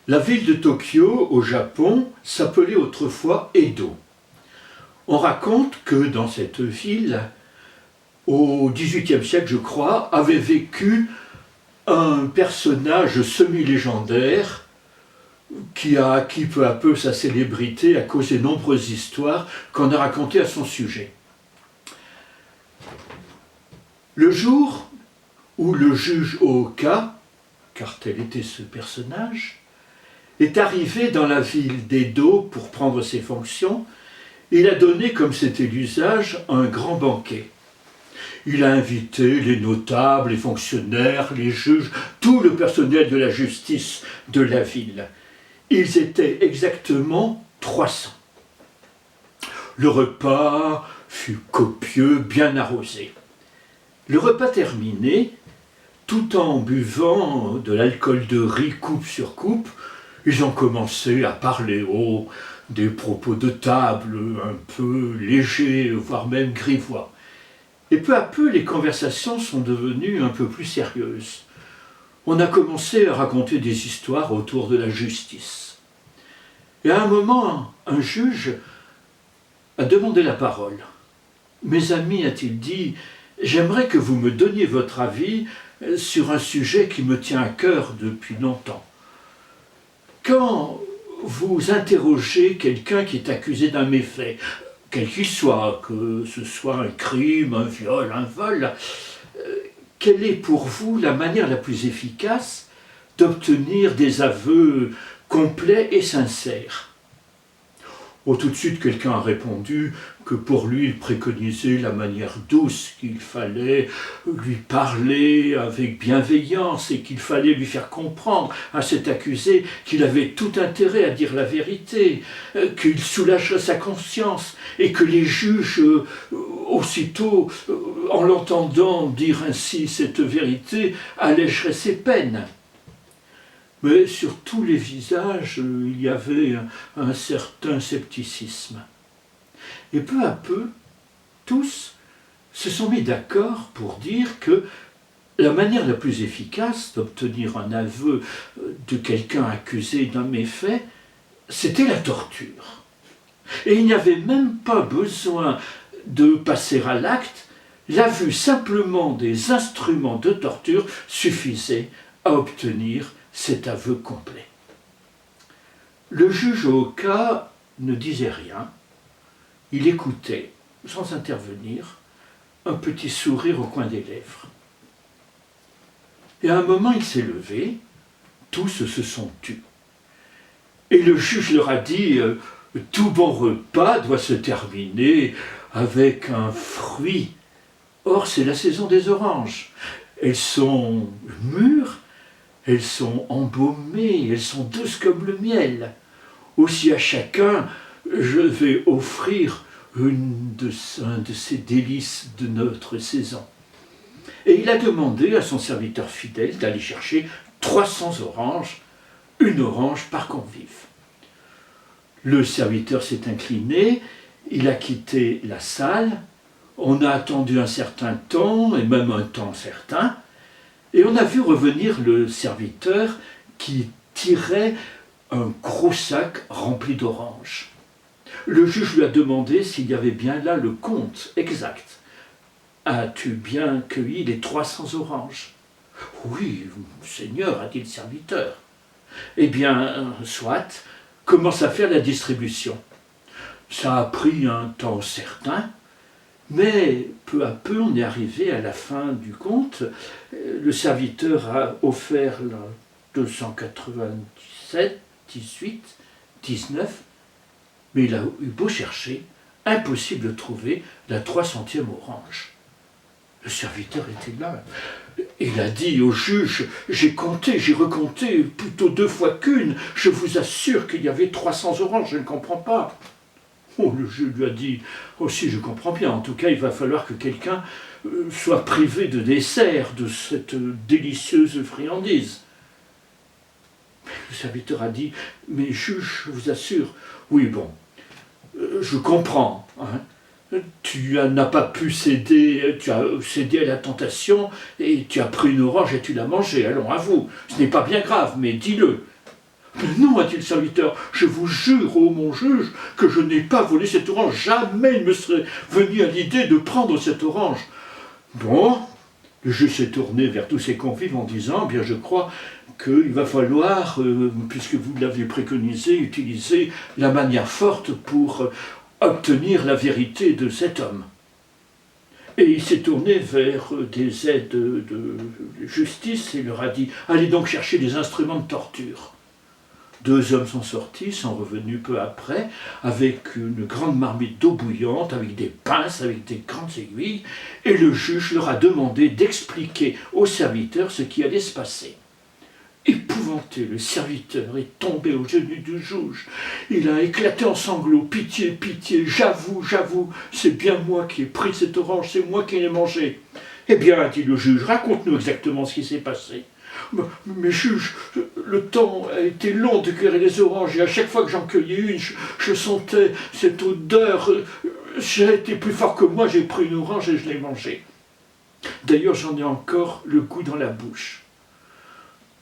La ville de Tokyo, au Japon, s'appelait autrefois Edo. On raconte que dans cette ville, au XVIIIe siècle, je crois, avait vécu un personnage semi-légendaire qui a acquis peu à peu sa célébrité à cause des nombreuses histoires qu'on a racontées à son sujet. Le jour où le juge Ooka, car tel était ce personnage, est arrivé dans la ville d'Edo pour prendre ses fonctions, il a donné, comme c'était l'usage, un grand banquet. Il a invité les notables, les fonctionnaires, les juges, tout le personnel de la justice de la ville. Ils étaient exactement 300. Le repas fut copieux, bien arrosé. Le repas terminé, tout en buvant de l'alcool de riz coupe sur coupe, ils ont commencé à parler haut, des propos de table un peu légers, voire même grivois. Et peu à peu, les conversations sont devenues un peu plus sérieuses. On a commencé à raconter des histoires autour de la justice. Et à un moment, un juge a demandé la parole. « Mes amis, a-t-il dit, j'aimerais que vous me donniez votre avis sur un sujet qui me tient à cœur depuis longtemps. Quand vous interrogez quelqu'un qui est accusé d'un méfait, quel qu'il soit, que ce soit un crime, un viol, un vol, quelle est pour vous la manière la plus efficace d'obtenir des aveux complets et sincères ? » Oh, tout de suite, quelqu'un a répondu que pour lui, il préconisait la manière douce, qu'il fallait lui parler avec bienveillance et qu'il fallait lui faire comprendre à cet accusé qu'il avait tout intérêt à dire la vérité, qu'il soulagerait sa conscience et que les juges, aussitôt, en l'entendant dire ainsi cette vérité, allégeraient ses peines. Mais sur tous les visages, il y avait un certain scepticisme. Et peu à peu, tous se sont mis d'accord pour dire que la manière la plus efficace d'obtenir un aveu de quelqu'un accusé d'un méfait, c'était la torture. Et il n'y avait même pas besoin de passer à l'acte, la vue simplement des instruments de torture suffisait à obtenir cet aveu complet. Le juge Ooka ne disait rien, il écoutait, sans intervenir, un petit sourire au coin des lèvres. Et à un moment, il s'est levé, tous se sont tus. Et le juge leur a dit « Tout bon repas doit se terminer avec un fruit. Or, c'est la saison des oranges. Elles sont mûres, elles sont embaumées, elles sont douces comme le miel. Aussi à chacun, je vais offrir un de ces délices de notre saison. » Et il a demandé à son serviteur fidèle d'aller chercher 300 oranges, une orange par convive. Le serviteur s'est incliné, il a quitté la salle, on a attendu un certain temps, et même un temps certain, et on a vu revenir le serviteur qui tirait un gros sac rempli d'oranges. Le juge lui a demandé s'il y avait bien là le compte exact. « As-tu bien cueilli les 300 oranges ?»« Oui, Seigneur, a dit le serviteur. »« Eh bien, soit, commence à faire la distribution. » Ça a pris un temps certain, mais peu à peu, on est arrivé à la fin du compte. Le serviteur a offert 297, 18, 19, mais il a eu beau chercher, impossible de trouver la 300e orange. Le serviteur était là. Il a dit au juge, j'ai compté, j'ai recompté, plutôt 2 fois qu'une, je vous assure qu'il y avait 300 oranges, je ne comprends pas. Oh, le juge lui a dit, aussi je comprends bien, en tout cas il va falloir que quelqu'un soit privé de dessert, de cette délicieuse friandise. Mais le serviteur a dit, mais juge, je vous assure, oui bon, je comprends, hein. Tu n'as pas pu céder, tu as cédé à la tentation et tu as pris une orange et tu l'as mangée, allons, avoue, ce n'est pas bien grave, mais dis-le. Mais non, a dit le serviteur, je vous jure, ô mon juge, que je n'ai pas volé cette orange. Jamais il me serait venu à l'idée de prendre cette orange. Bon, le juge s'est tourné vers tous ses convives en disant, bien je crois qu'il va falloir, puisque vous l'avez préconisé, utiliser la manière forte pour obtenir la vérité de cet homme. Et il s'est tourné vers des aides de justice et leur a dit « Allez donc chercher des instruments de torture ». 2 hommes sont sortis, sont revenus peu après, avec une grande marmite d'eau bouillante, avec des pinces, avec des grandes aiguilles, et le juge leur a demandé d'expliquer aux serviteurs ce qui allait se passer. Épouvanté, le serviteur est tombé aux genoux du juge. Il a éclaté en sanglots. « Pitié, pitié, j'avoue, c'est bien moi qui ai pris cette orange, c'est moi qui l'ai mangée. » « Eh bien, dit le juge, raconte-nous exactement ce qui s'est passé. »« Mais juge, le temps a été long de cueillir les oranges et à chaque fois que j'en cueillais une, je sentais cette odeur. J'ai été plus fort que moi, j'ai pris une orange et je l'ai mangée. D'ailleurs, j'en ai encore le goût dans la bouche. »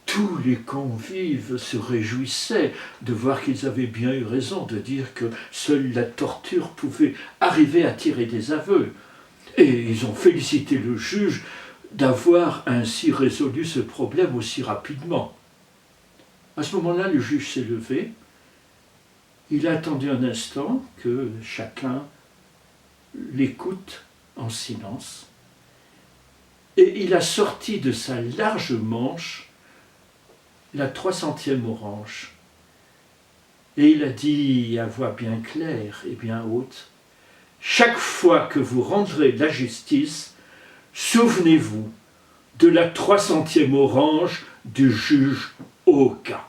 Tous les convives se réjouissaient de voir qu'ils avaient bien eu raison de dire que seule la torture pouvait arriver à tirer des aveux. Et ils ont félicité le juge d'avoir ainsi résolu ce problème aussi rapidement. À ce moment-là, le juge s'est levé. Il a attendu un instant que chacun l'écoute en silence. Et il a sorti de sa large manche la 300e orange. Et il a dit à voix bien claire et bien haute, « Chaque fois que vous rendrez la justice, souvenez-vous de la 300e orange du juge Oka. »